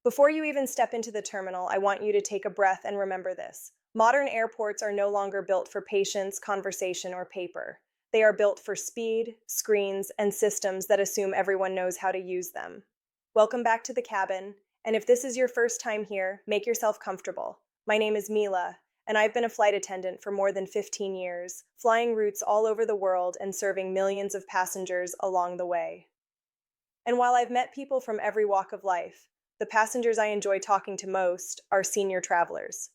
Before you even step into the terminal, I want you to take a breath and remember this. Modern airports are no longer built for patience, conversation, or paper. They are built for speed, screens, and systems that assume everyone knows how to use them. Welcome back to the cabin, and if this is your first time here, make yourself comfortable. My name is Mila, and I've been a flight attendant for more than 15 years, flying routes all over the world and serving millions of passengers along the way. And while I've met people from every walk of life, the passengers I enjoy talking to most are senior travelers.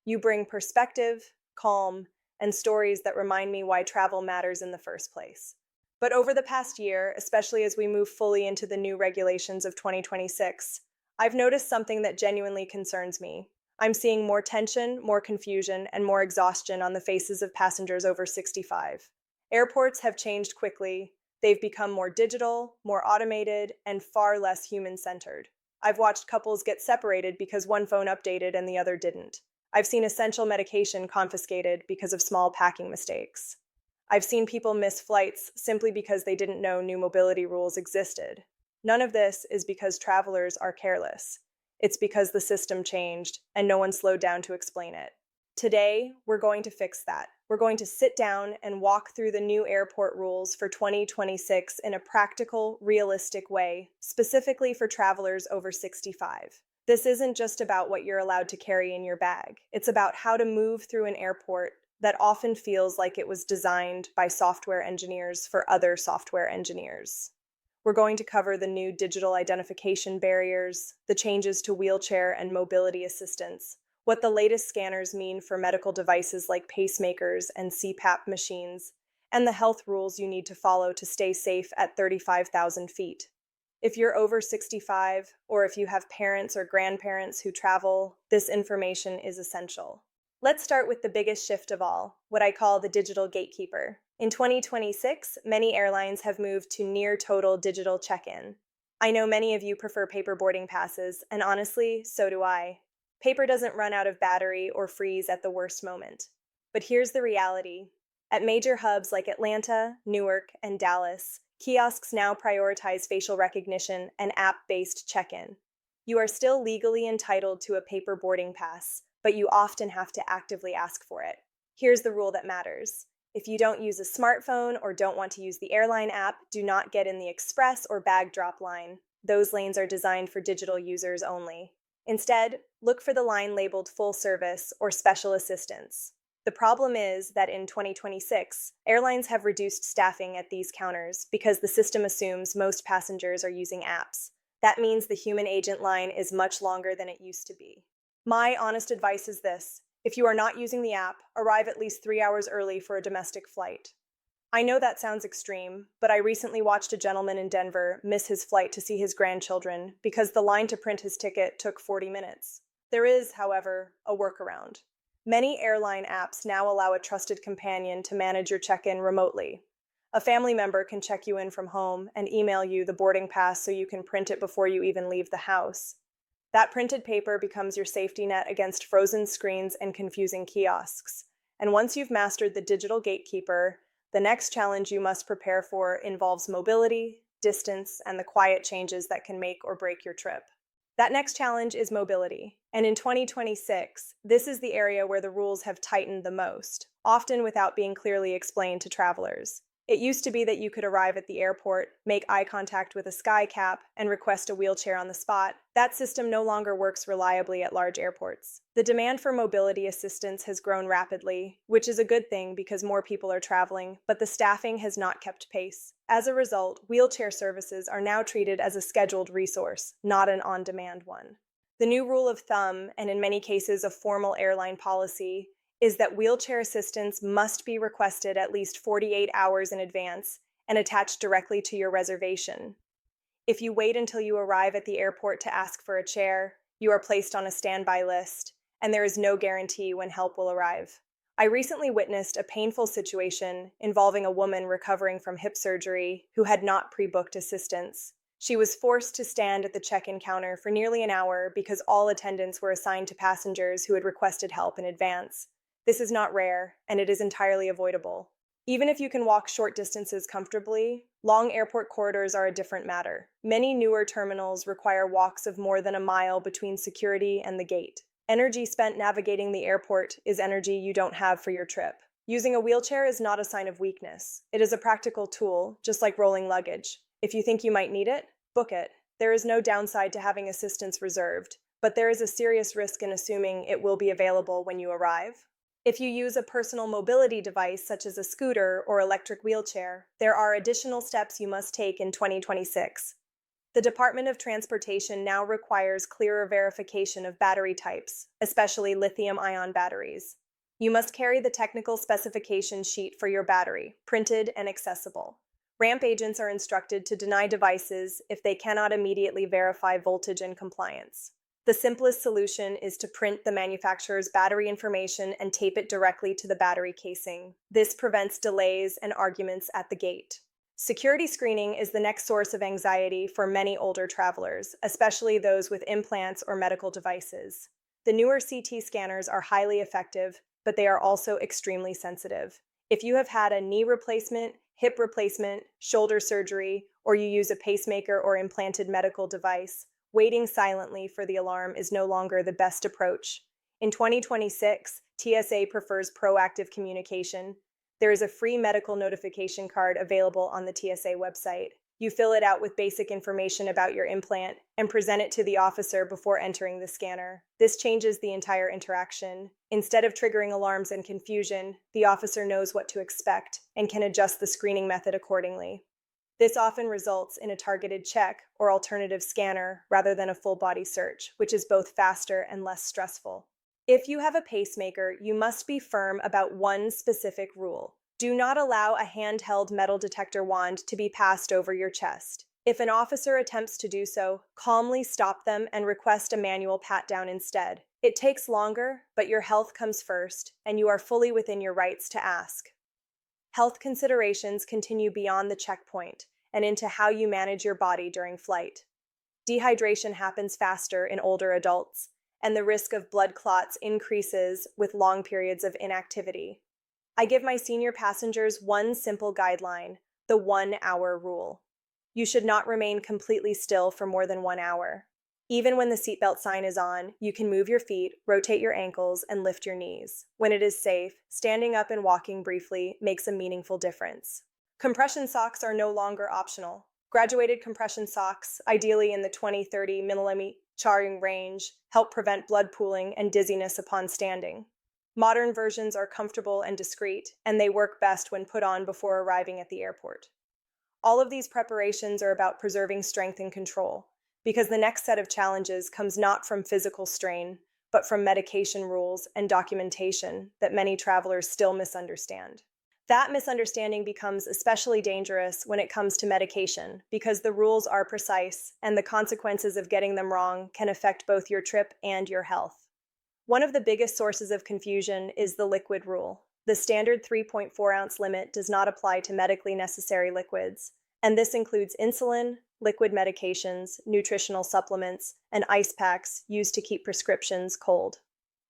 You bring perspective, calm, and stories that remind me why travel matters in the first place. But over the past year, especially as we move fully into the new regulations of 2026, I've noticed something that genuinely concerns me. I'm seeing more tension, more confusion, and more exhaustion on the faces of passengers over 65. Airports have changed quickly. They've become more digital, more automated, and far less human-centered. I've watched couples get separated because one phone updated and the other didn't. I've seen essential medication confiscated because of small packing mistakes. I've seen people miss flights simply because they didn't know new mobility rules existed. None of this is because travelers are careless. It's because the system changed and no one slowed down to explain it. Today, we're going to fix that. We're going to sit down and walk through the new airport rules for 2026 in a practical, realistic way, specifically for travelers over 65. This isn't just about what you're allowed to carry in your bag. It's about how to move through an airport that often feels like it was designed by software engineers for other software engineers. We're going to cover the new digital identification barriers, the changes to wheelchair and mobility assistance, what the latest scanners mean for medical devices like pacemakers and CPAP machines, and the health rules you need to follow to stay safe at 35,000 feet. If you're over 65, or if you have parents or grandparents who travel, this information is essential. Let's start with the biggest shift of all, what I call the digital gatekeeper. In 2026, many airlines have moved to near total digital check-in. I know many of you prefer paper boarding passes, and honestly, so do I. Paper doesn't run out of battery or freeze at the worst moment. But here's the reality. At major hubs like Atlanta, Newark, and Dallas, kiosks now prioritize facial recognition and app-based check-in. You are still legally entitled to a paper boarding pass, but you often have to actively ask for it. Here's the rule that matters. If you don't use a smartphone or don't want to use the airline app, do not get in the express or bag drop line. Those lanes are designed for digital users only. Instead, look for the line labeled full service or special assistance. The problem is that in 2026, airlines have reduced staffing at these counters because the system assumes most passengers are using apps. That means the human agent line is much longer than it used to be. My honest advice is this: if you are not using the app, arrive at least 3 hours early for a domestic flight. I know that sounds extreme, but I recently watched a gentleman in Denver miss his flight to see his grandchildren because the line to print his ticket took 40 minutes. There is, however, a workaround. Many airline apps now allow a trusted companion to manage your check-in remotely. A family member can check you in from home and email you the boarding pass so you can print it before you even leave the house. That printed paper becomes your safety net against frozen screens and confusing kiosks. And once you've mastered the digital gatekeeper, the next challenge you must prepare for involves mobility, distance, and the quiet changes that can make or break your trip. That next challenge is mobility. And in 2026, this is the area where the rules have tightened the most, often without being clearly explained to travelers. It used to be that you could arrive at the airport, make eye contact with a sky cap, and request a wheelchair on the spot. That system no longer works reliably at large airports. The demand for mobility assistance has grown rapidly, which is a good thing because more people are traveling, but the staffing has not kept pace. As a result, wheelchair services are now treated as a scheduled resource, not an on-demand one. The new rule of thumb, and in many cases a formal airline policy, is that wheelchair assistance must be requested at least 48 hours in advance and attached directly to your reservation. If you wait until you arrive at the airport to ask for a chair, you are placed on a standby list, and there is no guarantee when help will arrive. I recently witnessed a painful situation involving a woman recovering from hip surgery who had not pre-booked assistance. She was forced to stand at the check-in counter for nearly an hour because all attendants were assigned to passengers who had requested help in advance. This is not rare, and it is entirely avoidable. Even if you can walk short distances comfortably, long airport corridors are a different matter. Many newer terminals require walks of more than a mile between security and the gate. Energy spent navigating the airport is energy you don't have for your trip. Using a wheelchair is not a sign of weakness. It is a practical tool, just like rolling luggage. If you think you might need it, book it. There is no downside to having assistance reserved, but there is a serious risk in assuming it will be available when you arrive. If you use a personal mobility device such as a scooter or electric wheelchair, there are additional steps you must take in 2026. The Department of Transportation now requires clearer verification of battery types, especially lithium-ion batteries. You must carry the technical specification sheet for your battery, printed and accessible. Ramp agents are instructed to deny devices if they cannot immediately verify voltage and compliance. The simplest solution is to print the manufacturer's battery information and tape it directly to the battery casing. This prevents delays and arguments at the gate. Security screening is the next source of anxiety for many older travelers, especially those with implants or medical devices. The newer CT scanners are highly effective, but they are also extremely sensitive. If you have had a knee replacement, hip replacement, shoulder surgery, or you use a pacemaker or implanted medical device, waiting silently for the alarm is no longer the best approach. In 2026, TSA prefers proactive communication. There is a free medical notification card available on the TSA website. You fill it out with basic information about your implant and present it to the officer before entering the scanner. This changes the entire interaction. Instead of triggering alarms and confusion, the officer knows what to expect and can adjust the screening method accordingly. This often results in a targeted check or alternative scanner rather than a full-body search, which is both faster and less stressful. If you have a pacemaker, you must be firm about one specific rule. Do not allow a handheld metal detector wand to be passed over your chest. If an officer attempts to do so, calmly stop them and request a manual pat-down instead. It takes longer, but your health comes first, and you are fully within your rights to ask. Health considerations continue beyond the checkpoint and into how you manage your body during flight. Dehydration happens faster in older adults, and the risk of blood clots increases with long periods of inactivity. I give my senior passengers one simple guideline, the 1-hour rule. You should not remain completely still for more than 1 hour. Even when the seatbelt sign is on, you can move your feet, rotate your ankles, and lift your knees. When it is safe, standing up and walking briefly makes a meaningful difference. Compression socks are no longer optional. Graduated compression socks, ideally in the 20-30 mm charring range, help prevent blood pooling and dizziness upon standing. Modern versions are comfortable and discreet, and they work best when put on before arriving at the airport. All of these preparations are about preserving strength and control, because the next set of challenges comes not from physical strain, but from medication rules and documentation that many travelers still misunderstand. That misunderstanding becomes especially dangerous when it comes to medication, because the rules are precise and the consequences of getting them wrong can affect both your trip and your health. One of the biggest sources of confusion is the liquid rule. The standard 3.4-ounce limit does not apply to medically necessary liquids, and this includes insulin, liquid medications, nutritional supplements, and ice packs used to keep prescriptions cold.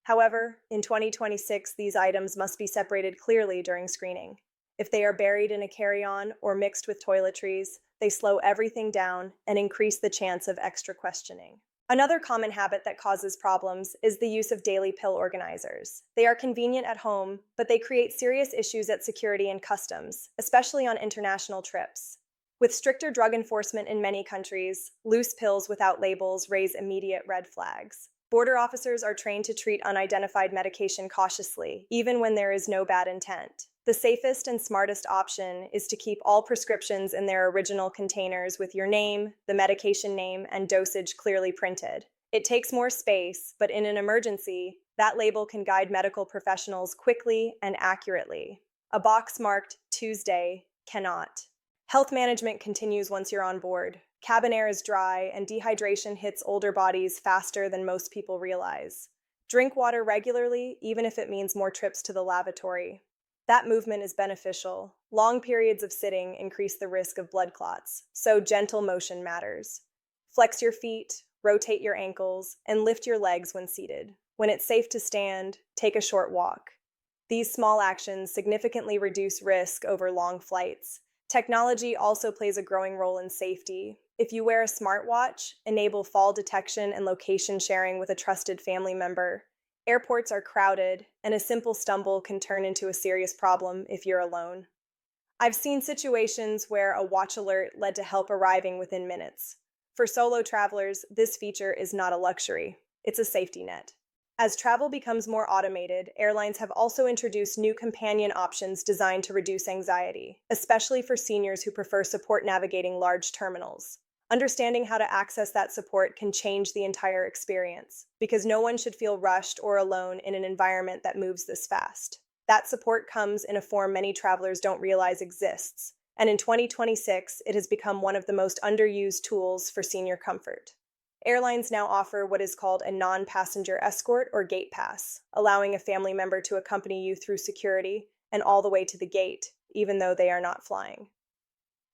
However, in 2026, these items must be separated clearly during screening. If they are buried in a carry-on or mixed with toiletries, they slow everything down and increase the chance of extra questioning. Another common habit that causes problems is the use of daily pill organizers. They are convenient at home, but they create serious issues at security and customs, especially on international trips. With stricter drug enforcement in many countries, loose pills without labels raise immediate red flags. Border officers are trained to treat unidentified medication cautiously, even when there is no bad intent. The safest and smartest option is to keep all prescriptions in their original containers with your name, the medication name, and dosage clearly printed. It takes more space, but in an emergency, that label can guide medical professionals quickly and accurately. A box marked Tuesday cannot. Health management continues once you're on board. Cabin air is dry, and dehydration hits older bodies faster than most people realize. Drink water regularly, even if it means more trips to the lavatory. That movement is beneficial. Long periods of sitting increase the risk of blood clots, so gentle motion matters. Flex your feet, rotate your ankles, and lift your legs when seated. When it's safe to stand, take a short walk. These small actions significantly reduce risk over long flights. Technology also plays a growing role in safety. If you wear a smartwatch, enable fall detection and location sharing with a trusted family member. Airports are crowded, and a simple stumble can turn into a serious problem if you're alone. I've seen situations where a watch alert led to help arriving within minutes. For solo travelers, this feature is not a luxury, it's a safety net. As travel becomes more automated, airlines have also introduced new companion options designed to reduce anxiety, especially for seniors who prefer support navigating large terminals. Understanding how to access that support can change the entire experience, because no one should feel rushed or alone in an environment that moves this fast. That support comes in a form many travelers don't realize exists, and in 2026, it has become one of the most underused tools for senior comfort. Airlines now offer what is called a non-passenger escort or gate pass, allowing a family member to accompany you through security and all the way to the gate, even though they are not flying.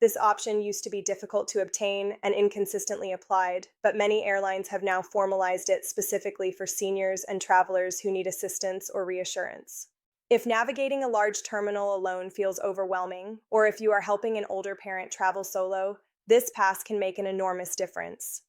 This option used to be difficult to obtain and inconsistently applied, but many airlines have now formalized it specifically for seniors and travelers who need assistance or reassurance. If navigating a large terminal alone feels overwhelming, or if you are helping an older parent travel solo, this pass can make an enormous difference.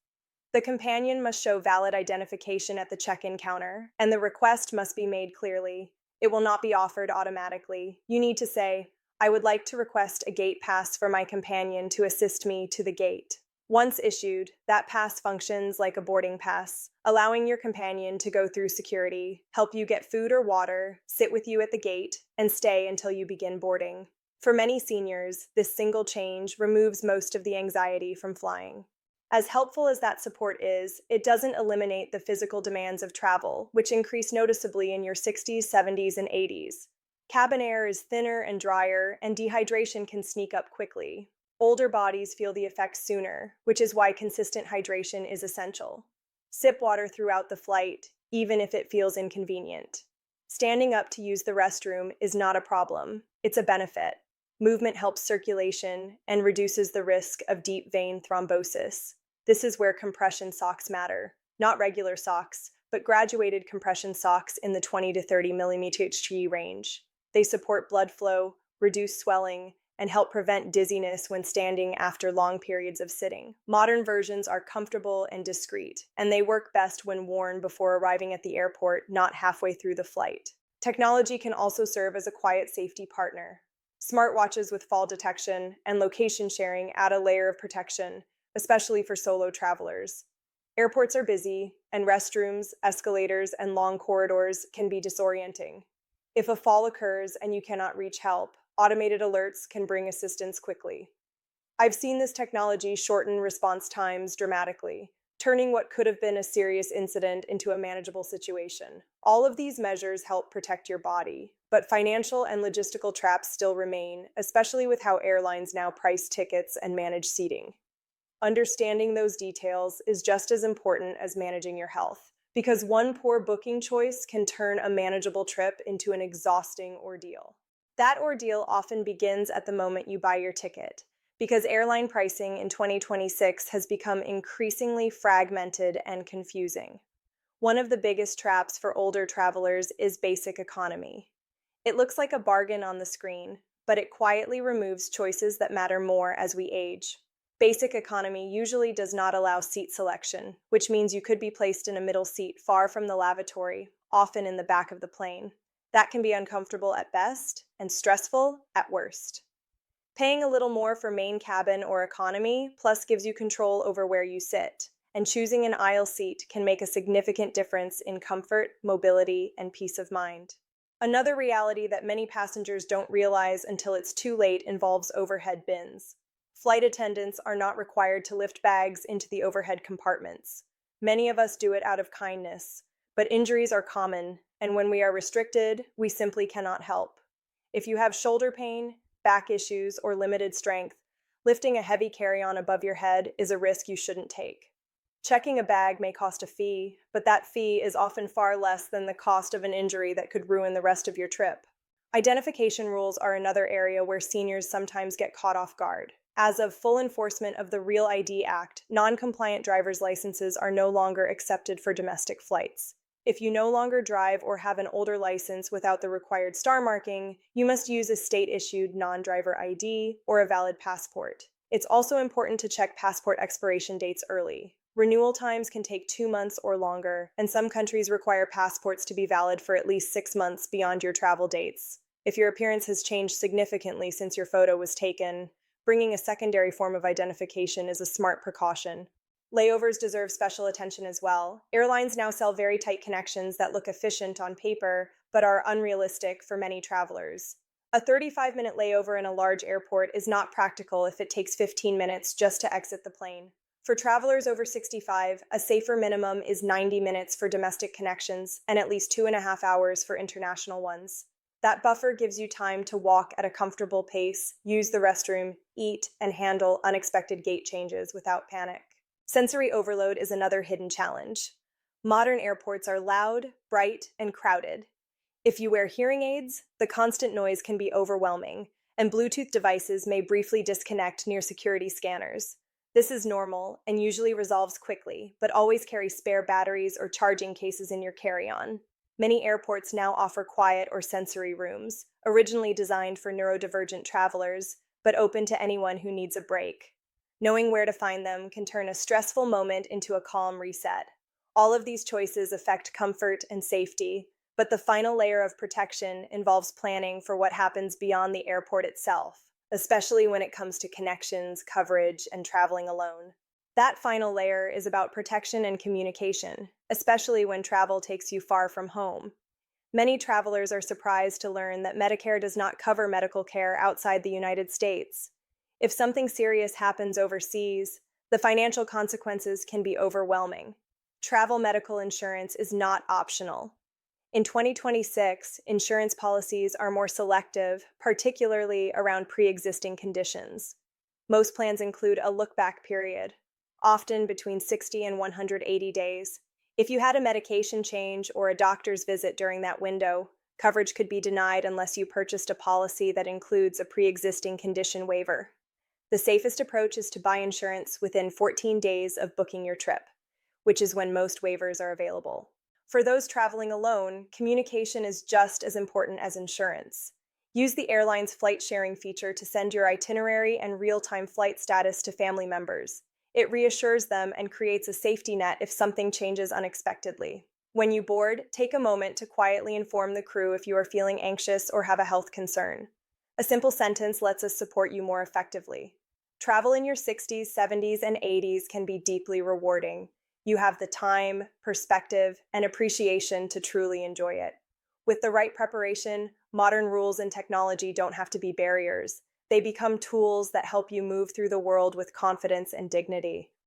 The companion must show valid identification at the check-in counter, and the request must be made clearly. It will not be offered automatically. You need to say, "I would like to request a gate pass for my companion to assist me to the gate." Once issued, that pass functions like a boarding pass, allowing your companion to go through security, help you get food or water, sit with you at the gate, and stay until you begin boarding. For many seniors, this single change removes most of the anxiety from flying. As helpful as that support is, it doesn't eliminate the physical demands of travel, which increase noticeably in your 60s, 70s, and 80s. Cabin air is thinner and drier, and dehydration can sneak up quickly. Older bodies feel the effects sooner, which is why consistent hydration is essential. Sip water throughout the flight, even if it feels inconvenient. Standing up to use the restroom is not a problem, it's a benefit. Movement helps circulation and reduces the risk of deep vein thrombosis. This is where compression socks matter. Not regular socks, but graduated compression socks in the 20 to 30 millimeter HG range. They support blood flow, reduce swelling, and help prevent dizziness when standing after long periods of sitting. Modern versions are comfortable and discreet, and they work best when worn before arriving at the airport, not halfway through the flight. Technology can also serve as a quiet safety partner. Smartwatches with fall detection and location sharing add a layer of protection, especially for solo travelers. Airports are busy, and restrooms, escalators, and long corridors can be disorienting. If a fall occurs and you cannot reach help, automated alerts can bring assistance quickly. I've seen this technology shorten response times dramatically, turning what could have been a serious incident into a manageable situation. All of these measures help protect your body, but financial and logistical traps still remain, especially with how airlines now price tickets and manage seating. Understanding those details is just as important as managing your health, because one poor booking choice can turn a manageable trip into an exhausting ordeal. That ordeal often begins at the moment you buy your ticket, because airline pricing in 2026 has become increasingly fragmented and confusing. One of the biggest traps for older travelers is basic economy. It looks like a bargain on the screen, but it quietly removes choices that matter more as we age. Basic economy usually does not allow seat selection, which means you could be placed in a middle seat far from the lavatory, often in the back of the plane. That can be uncomfortable at best and stressful at worst. Paying a little more for main cabin or economy plus gives you control over where you sit, and choosing an aisle seat can make a significant difference in comfort, mobility, and peace of mind. Another reality that many passengers don't realize until it's too late involves overhead bins. Flight attendants are not required to lift bags into the overhead compartments. Many of us do it out of kindness, but injuries are common, and when we are restricted, we simply cannot help. If you have shoulder pain, back issues, or limited strength, lifting a heavy carry-on above your head is a risk you shouldn't take. Checking a bag may cost a fee, but that fee is often far less than the cost of an injury that could ruin the rest of your trip. Identification rules are another area where seniors sometimes get caught off guard. As of full enforcement of the Real ID Act, non-compliant driver's licenses are no longer accepted for domestic flights. If you no longer drive or have an older license without the required star marking, you must use a state-issued non-driver ID or a valid passport. It's also important to check passport expiration dates early. Renewal times can take 2 months or longer, and some countries require passports to be valid for at least 6 months beyond your travel dates. If your appearance has changed significantly since your photo was taken, bringing a secondary form of identification is a smart precaution. Layovers deserve special attention as well. Airlines now sell very tight connections that look efficient on paper, but are unrealistic for many travelers. A 35-minute layover in a large airport is not practical if it takes 15 minutes just to exit the plane. For travelers over 65, a safer minimum is 90 minutes for domestic connections and at least 2.5 hours for international ones. That buffer gives you time to walk at a comfortable pace, use the restroom, eat, and handle unexpected gate changes without panic. Sensory overload is another hidden challenge. Modern airports are loud, bright, and crowded. If you wear hearing aids, the constant noise can be overwhelming, and Bluetooth devices may briefly disconnect near security scanners. This is normal and usually resolves quickly, but always carry spare batteries or charging cases in your carry-on. Many airports now offer quiet or sensory rooms, originally designed for neurodivergent travelers, but open to anyone who needs a break. Knowing where to find them can turn a stressful moment into a calm reset. All of these choices affect comfort and safety, but the final layer of protection involves planning for what happens beyond the airport itself, especially when it comes to connections, coverage, and traveling alone. That final layer is about protection and communication, especially when travel takes you far from home. Many travelers are surprised to learn that Medicare does not cover medical care outside the United States. If something serious happens overseas, the financial consequences can be overwhelming. Travel medical insurance is not optional. In 2026, insurance policies are more selective, particularly around pre-existing conditions. Most plans include a look-back period, often between 60 and 180 days. If you had a medication change or a doctor's visit during that window, coverage could be denied unless you purchased a policy that includes a pre-existing condition waiver. The safest approach is to buy insurance within 14 days of booking your trip, which is when most waivers are available. For those traveling alone, communication is just as important as insurance. Use the airline's flight sharing feature to send your itinerary and real-time flight status to family members. It reassures them and creates a safety net if something changes unexpectedly. When you board, take a moment to quietly inform the crew if you are feeling anxious or have a health concern. A simple sentence lets us support you more effectively. Travel in your 60s, 70s, and 80s can be deeply rewarding. You have the time, perspective, and appreciation to truly enjoy it. With the right preparation, modern rules and technology don't have to be barriers. They become tools that help you move through the world with confidence and dignity.